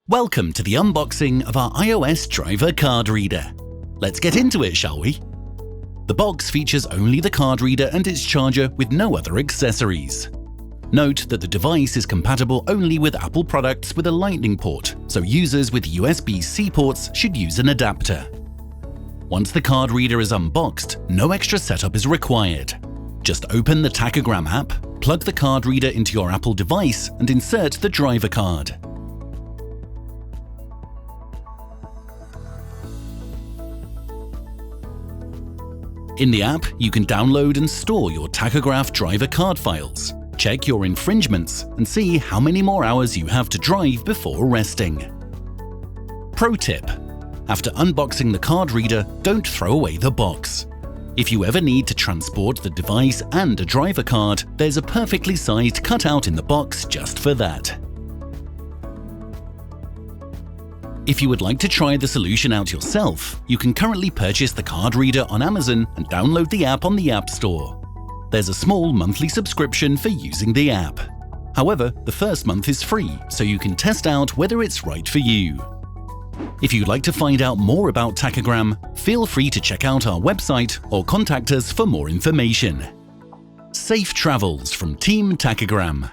Welcome to the unboxing of our iOS driver card reader. Let's get into it, shall we? The box features only the card reader and its charger with no other accessories. Note that the device is compatible only with Apple products with a Lightning port, so users with USB-C ports should use an adapter. Once the card reader is unboxed, no extra setup is required. Just open the Tachogram app, plug the card reader into your Apple device and insert the driver card. In the app, you can download and store your tachograph driver card files, check your infringements, and see how many more hours you have to drive before resting. Pro tip: after unboxing the card reader, don't throw away the box. If you ever need to transport the device and a driver card, there's a perfectly sized cutout in the box just for that. If you would like to try the solution out yourself, you can currently purchase the card reader on Amazon and download the app on the App Store. There's a small monthly subscription for using the app. However, the first month is free, so you can test out whether it's right for you. If you'd like to find out more about Tachogram, feel free to check out our website or contact us for more information. Safe travels from Team Tachogram.